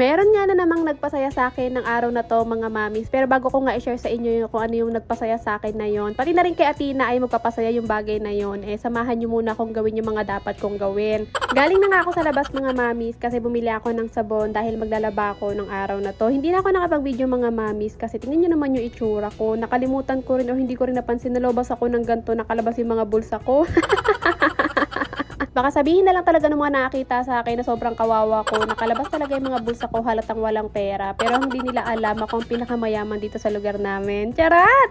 Meron nga na namang nagpasaya sa akin ng araw na 'to, mga mamis, pero bago ko nga i-share sa inyo yung kung ano yung nagpasaya sa akin na yon, pati na rin kay Athena ay magpapasaya yung bagay na yon, samahan niyo muna akong gawin yung mga dapat kong gawin. Galing na nga ako sa labas, mga mamis, kasi bumili ako ng sabon dahil maglalaba ako ng araw na 'to. Hindi na ako nakapag-video, mga mamis, kasi tingnan niyo naman yung itsura ko. Nakalimutan ko rin o hindi ko rin napansin na lobas ako ng ganito, nakalabas yung mga bulsa ko. Baka sabihin na lang talaga ng mga nakakita sa akin na sobrang kawawa ko. Nakalabas talaga yung mga bulsa ko halatang walang pera. Pero hindi nila alam akong pinakamayaman dito sa lugar namin. Charat!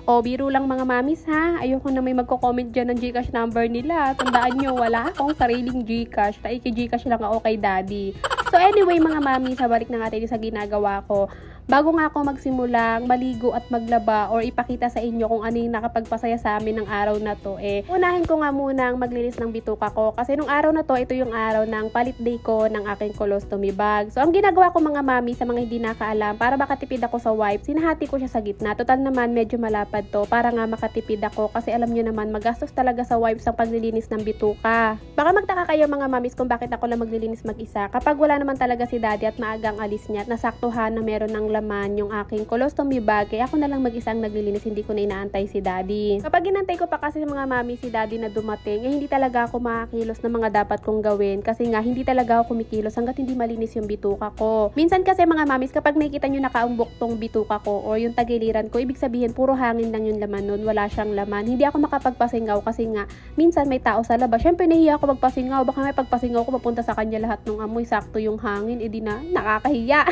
O, biro lang, mga mamis, ha. Ayoko na may magko-comment dyan ng Gcash number nila. Tandaan nyo, wala akong sariling Gcash. Gcash lang ako kay daddy. So anyway, mga mamis, balik na natin sa ginagawa ko. Bago nga ako magsimulang maligo at maglaba or ipakita sa inyo kung ano yung nakapagpasaya sa amin ng araw na to, unahin ko nga munang maglinis ng bituka ko. Kasi nung araw na to, ito yung araw ng palit day ko ng aking colostomy bag. So ang ginagawa ko, mga mami, sa mga hindi nakaalam, para makatipid ako sa wipes, sinahati ko siya sa gitna. Total naman, medyo malapad to para nga makatipid ako. Kasi alam nyo naman, magastos talaga sa wipes ang paglilinis ng bituka. Baka magtaka kayo, mga mamis, kung bakit ako lang maglilinis mag-isa. Kapag wala naman talaga si daddy at maagang alis niya at nasaktuhan na meron ng laman yung aking colostomy bag, kaya ako na lang mag-isang naglilinis, hindi ko na inaantay si daddy. Kapag inantay ko pa kasi mga mami si daddy na dumating, hindi talaga ako makakilos ng mga dapat kong gawin kasi nga hindi talaga ako kumikilos hanggat hindi malinis yung bituka ko. Minsan kasi, mga mamis, kapag nakikita nyo nakaumbok tong bituka ko o yung tagiliran ko, ibig sabihin puro hangin lang yung laman nun, wala siyang laman. Hindi ako makapagpasingaw kasi nga minsan may tao sa labas. Syempre nahiya ako magpasingaw, baka may pagpasingaw ko mapunta sa kanya lahat ng amoy, sakto yung hangin, edi na nakakahiya.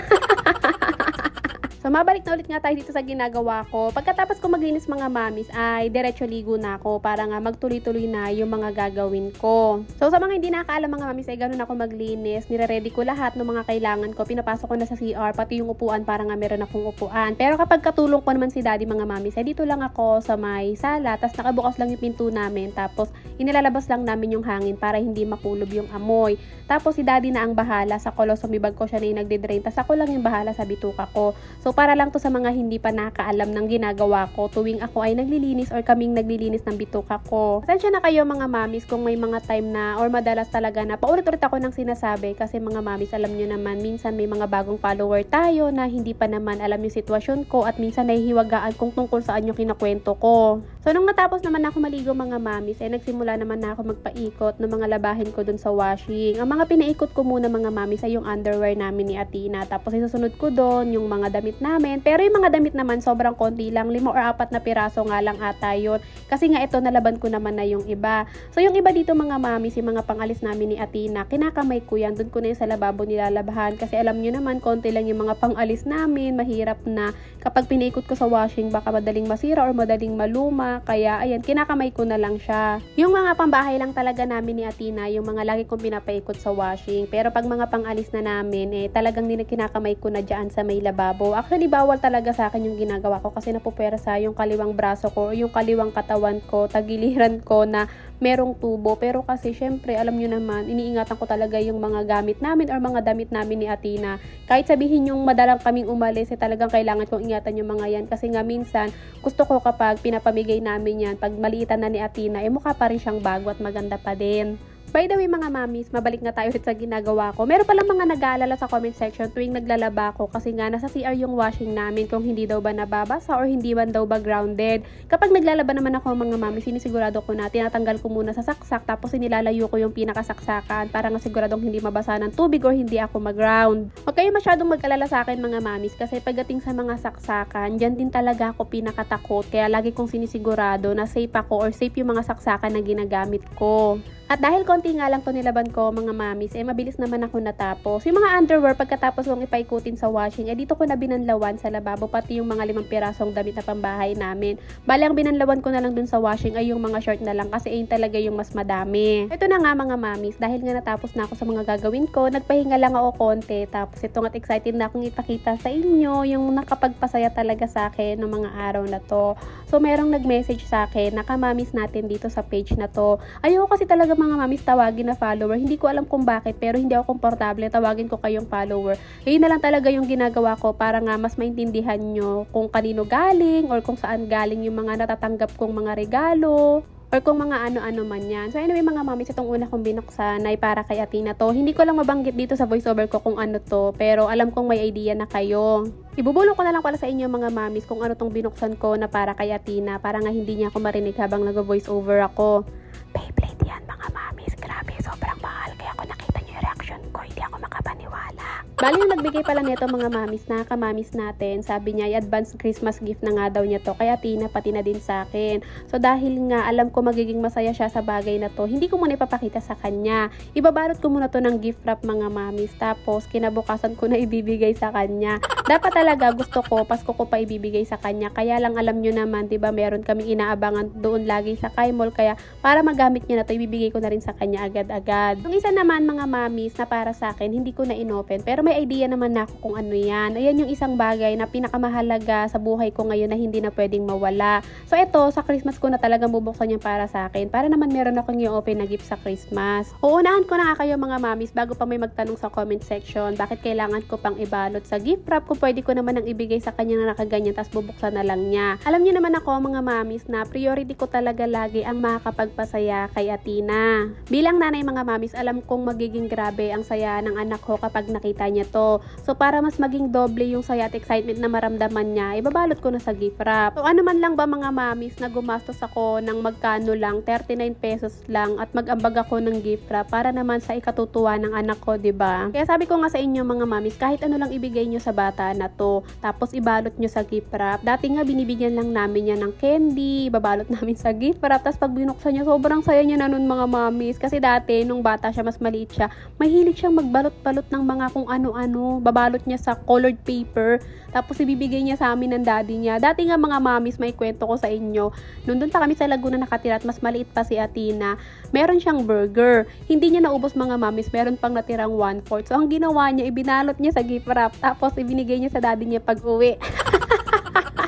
So, mabalik na ulit nga tayo dito sa ginagawa ko. Pagkatapos ko maglinis, mga mamis, ay diretso ligo na ako para nga magtuloy-tuloy na yung mga gagawin ko. So, sa mga hindi nakakaalam, mga mamis, ay ganun ako maglinis. Nire-ready ko lahat ng mga kailangan ko. Pinapasok ko na sa CR, pati yung upuan para nga meron akong upuan. Pero kapag katulong ko naman si daddy, mga mamis, ay dito lang ako sa may sala. Tapos nakabukas lang yung pinto namin. Tapos inilalabas lang namin yung hangin para hindi makulob yung amoy. Tapos si daddy na ang bahala sa colostomy bag ko, siya na yung nagde-drain. Tapos ako lang yung bahala sa bituka ko. So, para lang to sa mga hindi pa nakaalam ng ginagawa ko tuwing ako ay naglilinis or kaming naglilinis ng bituka ko. Pasensya na kayo, mga mamis, kung may mga time na or madalas talaga na paulit-ulit ako ng sinasabi kasi, mga mamis, alam nyo naman, minsan may mga bagong follower tayo na hindi pa naman alam yung sitwasyon ko at minsan nahihiwagaan kung tungkol saan yung kinakwento ko. So, nung natapos naman ako maligo, mga mamis, nagsimula naman na ako magpaikot ng mga labahin ko dun sa washing. Ang mga pinaikot ko muna, mga mamis, ay yung underwear namin ni Athena. Tapos isusunod ko doon yung mga damit namin. Pero yung mga damit naman sobrang konti lang, 5 or 4 na piraso nga lang ata yun. Kasi nga ito, nalaban ko naman na yung iba. So yung iba dito, mga mamis, yung mga pangalis namin ni Athena, kinakamay ko yan. Doon ko na yung sa lababo nilalabahan. Kasi alam nyo naman, konti lang yung mga pangalis namin. Mahirap na kapag pinaikot ko sa washing, baka madaling masira or madaling maluma. Kaya ayan, kinakamay ko na lang siya. Yung mga pambahay lang talaga namin ni Athena, yung mga lagi kong pinapaikot sa washing. Pero pag mga pangalis na namin, talagang kinakamay ko na dyan sa may lababo. Actually, bawal talaga sa akin yung ginagawa ko kasi napupersa yung kaliwang braso ko o yung kaliwang katawan ko, tagiliran ko na merong tubo. Pero kasi syempre, alam nyo naman, iniingatan ko talaga yung mga gamit namin or mga damit namin ni Athena. Kahit sabihin yung madalang kaming umalis, talagang kailangan kong ingatan yung mga yan kasi nga minsan, gusto ko kapag pinapamigay namin yan, pag maliitan na ni Athena, mukha pa rin siyang bago at maganda pa din. By the way, mga mamis, mabalik na tayo ulit sa ginagawa ko. Meron palang mga nag-aalala sa comment section tuwing naglalaba ko kasi nga nasa CR yung washing namin kung hindi daw ba nababasa or hindi man daw ba grounded. Kapag naglalaba naman ako, mga mamis, sinisigurado ko na tinatanggal ko muna sa saksak tapos inilalayo ko yung pinakasaksakan para nga siguradong hindi mabasa ng tubig or hindi ako mag-ground. Huwag kayo masyadong mag-alala sa akin, mga mamis, kasi pagdating sa mga saksakan, dyan din talaga ako pinakatakot. Kaya lagi kong sinisigurado na safe ako or safe yung mga saksakan na ginagamit ko. At dahil konti nga lang to nilaban ko, mga mamis, mabilis naman ako natapos. Yung mga underwear, pagkatapos kong ipaikutin sa washing, dito ko na binanlawan sa lababo, pati yung mga 5 pirasong damit na pambahay namin. Bali, ang binanlawan ko na lang dun sa washing ay yung mga short na lang kasi yun talaga yung mas madami. Ito na nga, mga mamis, dahil nga natapos na ako sa mga gagawin ko, nagpahinga lang ako konti. Tapos ito nga't excited na akong ipakita sa inyo yung nakapagpasaya talaga sa akin ng mga araw na to. So, merong nag-message sa akin, nakamamis natin dito sa page na to. Ayoko kasi talaga, mga mamis, tawagin na follower. Hindi ko alam kung bakit, pero hindi ako komportable tawagin ko kayong follower. Yun na lang talaga yung ginagawa ko para nga mas maintindihan nyo kung kanino galing or kung saan galing yung mga natatanggap kong mga regalo or kung mga ano-ano man yan. So anyway mga mamis, itong una kong binuksan ay para kay Athena to. Hindi ko lang mabanggit dito sa voiceover ko kung ano to, pero alam kong may idea na kayo. Ibubulong ko na lang pala sa inyo mga mamis kung ano tong binuksan ko na para kay Athena, para nga hindi niya ako marinig habang nag-voiceover ako. Beyblade yan mga mamis, grabe, sobrang mahal. Kaya kung nakita niyo yung reaction ko, hindi ako makapaniwala. Bali yung nagbigay pala nito mga mamis na kamamis natin, sabi niya i-advance Christmas gift na nga daw niya to, kaya Tina pati na din sa akin. So dahil nga alam ko magiging masaya siya sa bagay na to, hindi ko muna ipapakita sa kanya. Ibabalot ko muna to ng gift wrap mga mamis, tapos kinabukasan ko na ibibigay sa kanya. Dapat talaga gusto ko, Pasko ko pa ibibigay sa kanya, kaya lang alam nyo naman, diba meron kaming inaabangan doon lagi sa Sky Mall, kaya para magamit niya na to, ibibigay ko na rin sa kanya agad-agad. Yung isa naman mga mamis na para sa akin, hindi ko na inopen, pero may idea naman na ako kung ano yan. Ayan yung isang bagay na pinakamahalaga sa buhay ko ngayon na hindi na pwedeng mawala. So ito, sa Christmas ko na talagang bubuksan yan para sa akin, para naman meron akong i-open na gift sa Christmas. Uunahan ko na nga kayo mga mamis bago pa may magtanong sa comment section, bakit kailangan ko pang ibalot sa gift wrap kung pwede ko naman ang ibigay sa kanya na nakaganyan tapos bubuksan na lang niya. Alam niyo naman ako mga mamis na priority ko talaga lagi ang makakapagpasaya kay Athena. Bilang nanay mga mamis, alam kong magiging grabe ang saya ng anak ko kapag nakita niya to. So para mas maging doble yung saya at excitement na maramdaman niya, ibabalot ko na sa gift wrap. So ano man lang ba mga mamis na gumastos ako ng magkano lang, 39 pesos lang, at mag-ambag ako ng gift wrap para naman sa ikatutuwa ng anak ko, 'di ba? Kaya sabi ko nga sa inyo mga mamis, kahit ano lang ibigay niyo sa bata na to, tapos ibalot niyo sa gift wrap. Dati nga binibigyan lang namin niya ng candy, babalot namin sa gift wrap, tapos pag binuksan niya, sobrang saya niya na nun mga mamis. Kasi dati nung bata siya, mas maliit siya, mahilig siyang magbalot-balot ng mga kung ano-ano. Babalot niya sa colored paper, tapos ibibigay niya sa amin ng daddy niya. Dati nga mga mamis, may kwento ko sa inyo. Nung doon pa kami sa Laguna nakatira at mas maliit pa si Athena, meron siyang burger. Hindi niya naubos mga mamis, meron pang natirang 1/4. So ang ginawa niya, ibinalot niya sa gift wrap, tapos ibinigay niya sa daddy niya pag uwi.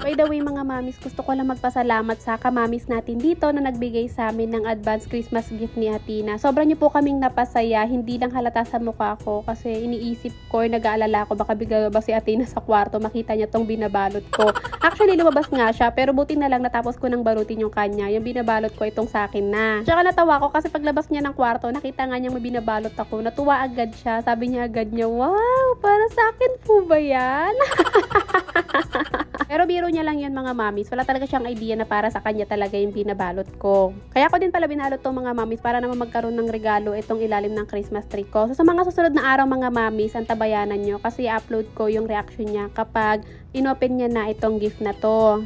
By the way mga mamis, gusto ko lang magpasalamat sa kamamis natin dito na nagbigay sa amin ng advance Christmas gift ni Athena. Sobrang niyo po kaming napasaya, hindi lang halata sa mukha ko kasi iniisip ko, nag-aalala ko baka bigla ba si Athena sa kwarto, makita niya tong binabalot ko. Actually lumabas nga siya, pero buti na lang natapos ko nang balutin yung kanya. Yung binabalot ko itong sa akin na. Tsaka natawa ko kasi paglabas niya ng kwarto, nakita nga niyang may binabalot ako. Natuwa agad siya, sabi niya agad niya, wow, para sa akin po ba yan? Pero biro niya lang yun mga mamis. Wala talaga siyang idea na para sa kanya talaga yung binabalot ko. Kaya ko din pala binalot to mga mamis para naman magkaroon ng regalo itong ilalim ng Christmas tree ko. So sa mga susunod na araw mga mamis, antabayanan nyo kasi i-upload ko yung reaction niya kapag inopen niya na itong gift na to.